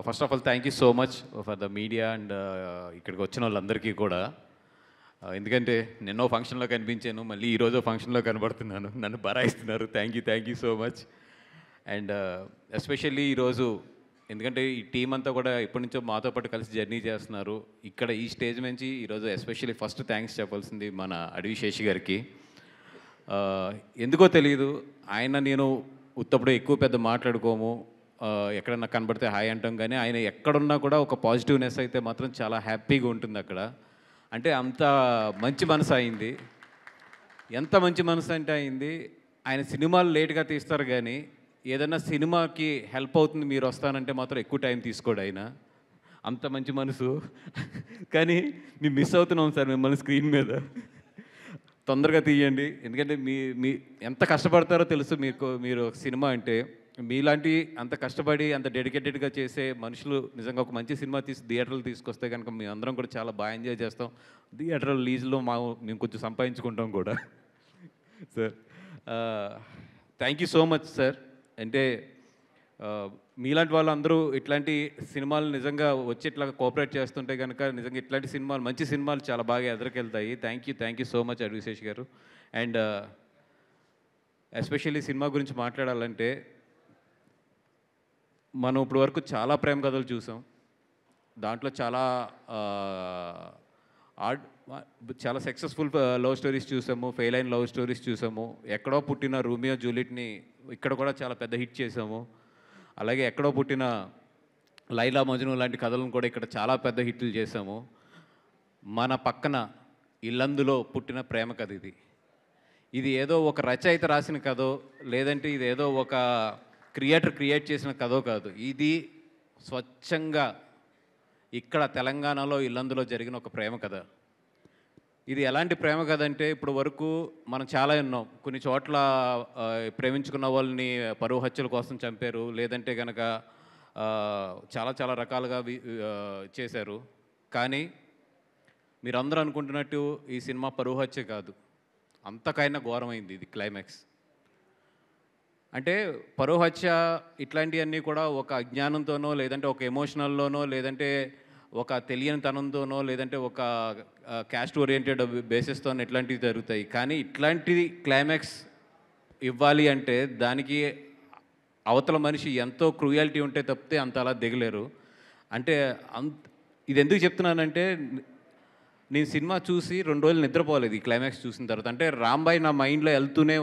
First of all thank you so much for the media and ఇక్కడికి వచ్చిన వాళ్ళందరికీ కూడా. ఎందుకంటే నిన్నో ఫంక్షన్లో కనిపించాను, మళ్ళీ ఈరోజు ఫంక్షన్లో కనబడుతున్నాను, నన్ను బరాయిస్తున్నారు. Thank you so much. And especially ఈరోజు ఎందుకంటే ఈ టీం అంతా కూడా ఎప్పటి నుంచో మాతో పాటు కలిసి జర్నీ చేస్తున్నారు. ఇక్కడ ఈ స్టేజ్ నుంచి ఈరోజు ఎస్పెషల్లీ ఫస్ట్ థ్యాంక్స్ చెప్పాల్సింది మన అడవి శేషి గారికి. ఎందుకో తెలియదు, ఆయన నేను ఉత్తప్పుడు ఎక్కువ పెద్ద మాట్లాడుకోము, ఎక్కడన్నా కనబడితే హాయ్ అంటాం, కానీ ఆయన ఎక్కడున్నా కూడా ఒక పాజిటివ్నెస్ అయితే మాత్రం చాలా హ్యాపీగా ఉంటుంది అక్కడ. అంటే అంత మంచి మనసు అయింది. ఎంత మంచి మనసు అంటే అయింది, ఆయన సినిమాలు లేట్గా తీస్తారు కానీ ఏదన్నా సినిమాకి హెల్ప్ అవుతుంది మీరు వస్తానంటే మాత్రం ఎక్కువ టైం తీసుకోడు ఆయన. అంత మంచి మనసు. కానీ మేము మిస్ అవుతున్నాం సార్ మిమ్మల్ని స్క్రీన్ మీద. తొందరగా తీయండి, ఎందుకంటే మీ ఎంత కష్టపడతారో తెలుసు మీకు. మీరు ఒక సినిమా అంటే మీలాంటి అంత కష్టపడి అంత డెడికేటెడ్గా చేసే మనుషులు నిజంగా ఒక మంచి సినిమా తీసి థియేటర్లు తీసుకొస్తే కనుక మేము అందరం కూడా చాలా బాగా ఎంజాయ్ చేస్తాం. థియేటర్ లీజ్లో మేము కొంచెం సంపాదించుకుంటాం కూడా. Sir thank you so much sir. అంటే మీలాంటి వాళ్ళందరూ ఇట్లాంటి సినిమాలు నిజంగా వచ్చి ఇట్లా కోఆపరేట్ చేస్తుంటే కనుక నిజంగా ఇట్లాంటి సినిమాలు మంచి సినిమాలు చాలా బాగా ఎదురుకెళ్తాయి. Thank you so much Adivi Sesh గారు. అండ్ ఎస్పెషల్లీ సినిమా గురించి మాట్లాడాలంటే మనం ఇప్పుడు వరకు చాలా ప్రేమ కథలు చూసాం. దాంట్లో చాలా సక్సెస్ఫుల్ లవ్ స్టోరీస్ చూసాము, ఫెయిల్ అయిన లవ్ స్టోరీస్ చూసాము. ఎక్కడో పుట్టిన రోమియో జూలియట్ని ఇక్కడ కూడా చాలా పెద్ద హిట్ చేసాము. అలాగే ఎక్కడో పుట్టిన లైలా మజ్ను లాంటి కథలను కూడా ఇక్కడ చాలా పెద్ద హిట్లు చేసాము. మన పక్కన ఇల్లందులో పుట్టిన ప్రేమ కథ ఇది. ఇది ఏదో ఒక రచయిత రాసిన కథో, లేదంటే ఇది ఏదో ఒక క్రియేట్ చేసిన కథో కాదు. ఇది స్వచ్ఛంగా ఇక్కడ తెలంగాణలో ఇల్లందులో జరిగిన ఒక ప్రేమ కథ. ఇది ఎలాంటి ప్రేమ కథ అంటే ఇప్పుడు వరకు మనం చాలా విన్నాం. కొన్ని చోట్ల ప్రేమించుకున్న వాళ్ళని పరువు హత్యల కోసం చంపారు, లేదంటే కనుక చాలా రకాలుగా చేశారు. కానీ మీరందరూ అనుకుంటున్నట్టు ఈ సినిమా పరువు హత్య కాదు, అంతకైనా ఘోరమైంది ఇది క్లైమాక్స్. అంటే పరువు హత్య ఇట్లాంటివన్నీ కూడా ఒక అజ్ఞానంతోనో, లేదంటే ఒక ఎమోషనల్లోనో, లేదంటే ఒక తెలియని తనంతోనో, లేదంటే ఒక క్యాస్ట్ ఓరియంటెడ్ బేసిస్తోనో ఇట్లాంటివి జరుగుతాయి. కానీ ఇట్లాంటి క్లైమాక్స్ ఇవ్వాలి అంటే దానికి అవతల మనిషి ఎంతో క్రూయాలిటీ ఉంటే తప్పితే అంత అలా దిగలేరు. అంటే ఇది ఎందుకు చెప్తున్నానంటే నేను సినిమా చూసి 2 రోజులు నిద్రపోలేదు ఈ క్లైమాక్స్ చూసిన తర్వాత. అంటే రాంబాయ్ నా మైండ్లో వెళ్తూనే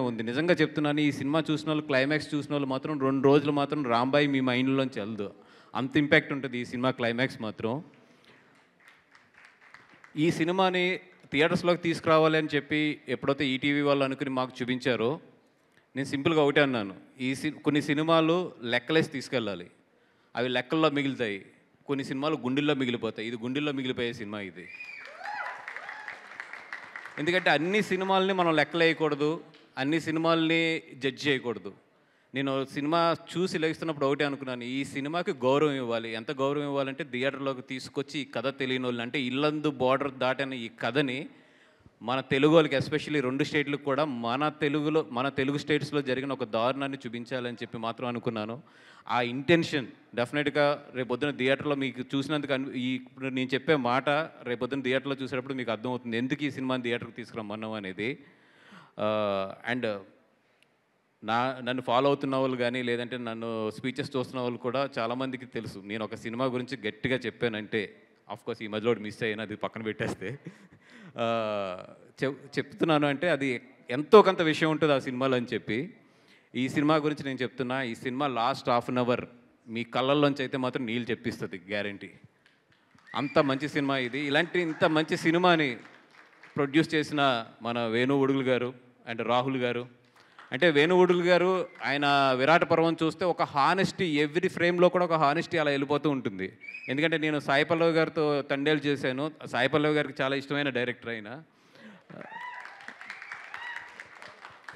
ఉంది. నిజంగా చెప్తున్నాను, ఈ సినిమా చూసిన వాళ్ళు, క్లైమాక్స్ చూసిన వాళ్ళు మాత్రం 2 రోజులు మాత్రం రాంబాయ్ మీ మైండ్లోంచి వెళ్దు. అంత ఇంపాక్ట్ ఉంటుంది ఈ సినిమా క్లైమాక్స్ మాత్రం. ఈ సినిమాని థియేటర్స్లోకి తీసుకురావాలి అని చెప్పి ఎప్పుడైతే ఈటీవీ వాళ్ళు అనుకుని మాకు చూపించారో, నేను సింపుల్గా ఒకటే అన్నాను, కొన్ని సినిమాలు లెక్కలేసి తీసుకెళ్ళాలి, అవి లెక్కల్లో మిగులుతాయి. కొన్ని సినిమాలు గుండెల్లో మిగిలిపోతాయి. ఇది గుండెల్లో మిగిలిపోయే సినిమా ఇది. ఎందుకంటే అన్ని సినిమాలని మనం లెక్కలేయకూడదు, అన్ని సినిమాలని జడ్జ్ చేయకూడదు. నేను సినిమా చూసి లెగిస్తున్నప్పుడు ఒకటే అనుకున్నాను, ఈ సినిమాకి గౌరవం ఇవ్వాలి. ఎంత గౌరవం ఇవ్వాలంటే థియేటర్లోకి తీసుకొచ్చి ఈ కథ తెలియని వాళ్ళు, అంటే ఇల్లందు బార్డర్ దాటని ఈ కథని మన తెలుగు వాళ్ళకి, ఎస్పెషల్లీ 2 స్టేట్లకు కూడా మన తెలుగు స్టేట్స్లో జరిగిన ఒక దారుణాన్ని చూపించాలని చెప్పి మాత్రం అనుకున్నాను. ఆ ఇంటెన్షన్ డెఫినెట్గా రేపొద్దున థియేటర్లో మీకు చూసినందుకు ఇప్పుడు నేను చెప్పే మాట రేపొద్దున థియేటర్లో చూసేటప్పుడు మీకు అర్థమవుతుంది ఎందుకు ఈ సినిమాని థియేటర్కి తీసుకురమ్మన్నాం అనేది. అండ్ నన్ను ఫాలో అవుతున్న వాళ్ళు కానీ, లేదంటే నన్ను స్పీచెస్ చూస్తున్న వాళ్ళు కూడా చాలామందికి తెలుసు, నేను ఒక సినిమా గురించి గట్టిగా చెప్పానంటే, ఆఫ్కోర్స్ ఈ మధ్యలో మిస్ అయినా అది పక్కన పెట్టేస్తే చెప్తున్నాను అంటే అది ఎంతో కొంత విషయం ఉంటుంది ఆ సినిమాలో అని చెప్పి. ఈ సినిమా గురించి నేను చెప్తున్నా, ఈ సినిమా లాస్ట్ హాఫ్ అన్ అవర్ మీ కళ్ళల్లోంచి అయితే మాత్రం నీళ్ళు చెప్పిస్తుంది గ్యారంటీ. అంత మంచి సినిమా ఇది. ఇంత మంచి సినిమాని ప్రొడ్యూస్ చేసిన మన వేణు ఉడుగులు గారు అండ్ రాహుల్ గారు. అంటే వేణు ఉడుగులు గారు ఆయన విరాట పర్వం చూస్తే ఒక హానెస్టీ, ఎవ్రీ ఫ్రేమ్లో కూడా ఒక హానెస్టీ అలా వెళ్ళిపోతూ ఉంటుంది. ఎందుకంటే నేను సాయి పల్లవి గారితో తండేలు చేశాను. సాయి పల్లవి గారికి చాలా ఇష్టమైన డైరెక్టర్ ఆయన.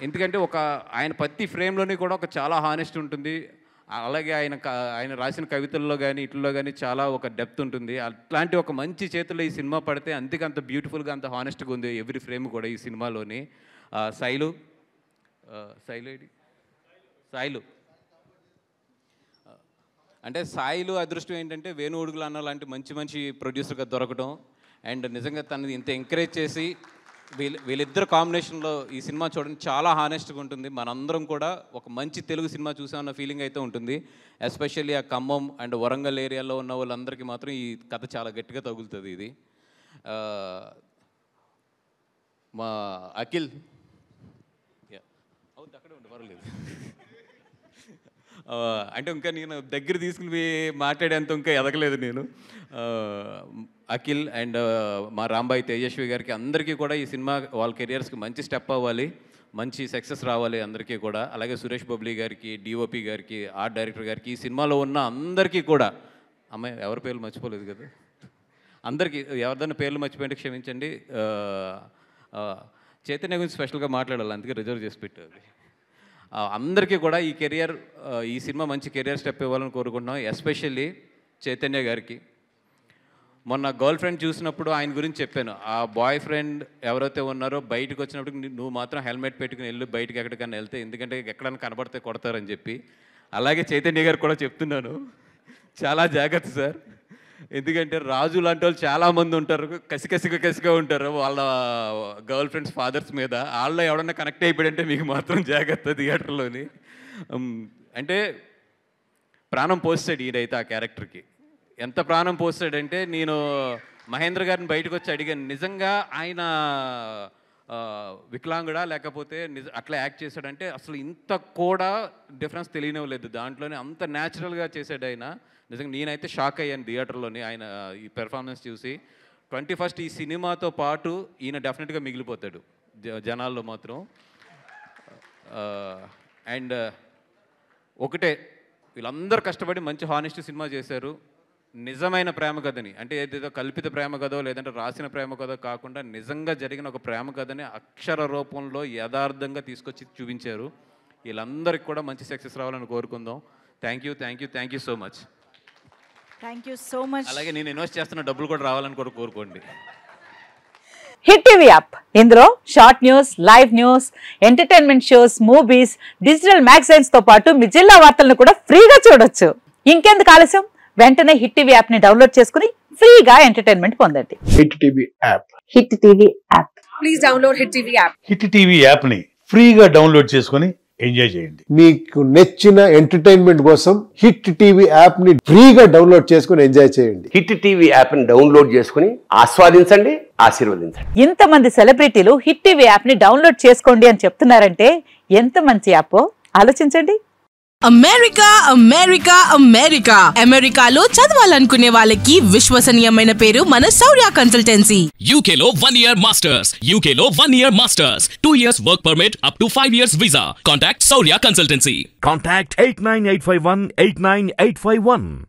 ఎందుకంటే ఆయన ప్రతి ఫ్రేమ్లోని కూడా ఒక చాలా హానెస్ట్ ఉంటుంది. అలాగే ఆయన రాసిన కవితల్లో కానీ ఇట్లలో కానీ చాలా ఒక డెప్త్ ఉంటుంది. అట్లాంటి ఒక మంచి చేతుల్లో ఈ సినిమా పడితే అంత బ్యూటిఫుల్గా, అంత హానెస్ట్గా ఉంది ఎవ్రీ ఫ్రేమ్ కూడా ఈ సినిమాలోని. సాయిలు అంటే సాయిలు అదృష్టం ఏంటంటే వేణు ఉడుగులు అన్న లాంటి మంచి మంచి ప్రొడ్యూసర్గా దొరకడం, అండ్ నిజంగా తనది ఇంత ఎంకరేజ్ చేసి వీళ్ళిద్దరు కాంబినేషన్లో ఈ సినిమా చూడండి చాలా హానెస్ట్గా ఉంటుంది. మనందరం కూడా ఒక మంచి తెలుగు సినిమా చూసామన్న ఫీలింగ్ అయితే ఉంటుంది. ఎస్పెషల్లీ ఆ ఖమ్మం అండ్ వరంగల్ ఏరియాలో ఉన్న వాళ్ళందరికీ మాత్రం ఈ కథ చాలా గట్టిగా తగులుతుంది. ఇది మా అఖిల్ అవును అక్కడే ఉండి పర్వాలేదు. అంటే ఇంకా నేను దగ్గర తీసుకుని మాట్లాడేంత ఇంకా ఎదగలేదు నేను. అఖిల్ అండ్ మా రాంబాయి తేజస్వి గారికి అందరికీ కూడా ఈ సినిమా వాళ్ళ కెరియర్స్కి మంచి స్టెప్ అవ్వాలి, మంచి సక్సెస్ రావాలి అందరికీ కూడా. అలాగే సురేష్ బబ్లీ గారికి, డిఓపి గారికి, ఆర్ట్ డైరెక్టర్ గారికి, ఈ సినిమాలో ఉన్న అందరికీ కూడా, అమ్మాయి ఎవరి పేర్లు మర్చిపోలేదు కదా, అందరికీ ఎవరిదైనా పేర్లు మర్చిపోయింటే క్షమించండి. చైతన్య గురించి స్పెషల్గా మాట్లాడాలి, అందుకే రిజర్వ్ చేసి పెట్టాలి. అందరికీ కూడా ఈ సినిమా మంచి కెరియర్ స్టెప్ ఇవ్వాలని కోరుకుంటున్నాం. ఎస్పెషల్లీ చైతన్య గారికి మొన్న గర్ల్ ఫ్రెండ్ చూసినప్పుడు ఆయన గురించి చెప్పాను. ఆ బాయ్ ఫ్రెండ్ ఎవరైతే ఉన్నారో బయటకు వచ్చినప్పుడు నువ్వు మాత్రం హెల్మెట్ పెట్టుకుని వెళ్ళు బయటకు ఎక్కడికన్నా వెళ్తే, ఎందుకంటే ఎక్కడైనా కనబడితే కొడతారని చెప్పి. అలాగే చైతన్య గారు కూడా చెప్తున్నాను, చాలా జాగ్రత్త సార్. ఎందుకంటే రాజు లాంటి వాళ్ళు చాలామంది ఉంటారు, కసిగా ఉంటారు వాళ్ళ గర్ల్ ఫ్రెండ్స్ ఫాదర్స్ మీద. వాళ్ళలో ఎవడన్నా కనెక్ట్ అయిపోయాడంటే మీకు మాత్రం జాగ్రత్త థియేటర్లోని. అంటే ప్రాణం పోస్తాడు ఈయనైతే ఆ క్యారెక్టర్కి. ఎంత ప్రాణం పోస్తాడంటే, నేను మహేంద్ర గారిని బయటకు వచ్చి అడిగాను, నిజంగా ఆయన వికలాంగుడా లేకపోతే అట్లా యాక్ట్ చేశాడంటే అసలు ఇంత కూడా డిఫరెన్స్ తెలియనివ్వలేదు దాంట్లోనే, అంత న్యాచురల్గా చేశాడు ఆయన. నిజంగా నేనైతే షాక్ అయ్యాను థియేటర్లోని ఆయన ఈ పెర్ఫార్మెన్స్ చూసి. 21st ఈ సినిమాతో పాటు ఈయన డెఫినెట్గా మిగిలిపోతాడు జనాల్లో మాత్రం. అండ్ ఒకటే, వీళ్ళందరూ కష్టపడి మంచి హానెస్ట్ సినిమా చేశారు. నిజమైన ప్రేమ కథని, అంటే ఏదేదో కల్పిత ప్రేమ కథో లేదంటే రాసిన ప్రేమ కథో కాకుండా నిజంగా జరిగిన ఒక ప్రేమ కథని అక్షర రూపంలో యథార్థంగా తీసుకొచ్చి చూపించారు. వీళ్ళందరికీ కూడా మంచి సక్సెస్ రావాలని కోరుకుందాం. Thank you so much. Thank you so much. అలాగే నేను ఇన్వెస్ట్ చేస్తున్న డబ్బులు కూడా రావాలని కూడా కోరుకోండి. హిట్ టీవీ యాప్, ఇందులో short news, live news, entertainment shows, movies, digital magazines తో పాటు మీ జిల్లా వార్తలను కూడా ఫ్రీగా చూడొచ్చు. ఇంకెందుకు ఆలస్యం, వెంటనే హిట్ టీవీ యాప్ ని డౌన్లోడ్ చేసుకుని ఫ్రీగా ఎంటర్టైన్మెంట్ పొందండి. Hit TV app. Hit TV app. Please download hit TV app. Hit TV app ని ఫ్రీగా డౌన్లోడ్ చేసుకుని ఎంజాయ్ చేయండి. మీకు నచ్చిన ఎంటర్టైన్మెంట్ కోసం హిట్ టీవీ యాప్ ని ఫ్రీగా డౌన్లోడ్ చేసుకుని ఎంజాయ్ చేయండి. హిట్ టీవీ యాప్ ని డౌన్లోడ్ చేసుకుని ఆస్వాదించండి, ఆశీర్వదించండి. ఇంతమంది సెలబ్రిటీలు హిట్ టీవీ యాప్ ని డౌన్లోడ్ చేసుకోండి అని చెప్తున్నారంటే ఎంత మంచి యాప్ ఆలోచించండి. అమెరికాలో చదవాలనుకునే వాళ్ళకి విశ్వసనీయమైన పేరు మన శౌర్య కన్సల్టెన్సీ. UK లో 1 year masters, 2 years work permit up to 5 years visa. Contact Saurya Consultancy. Contact 89851 89851.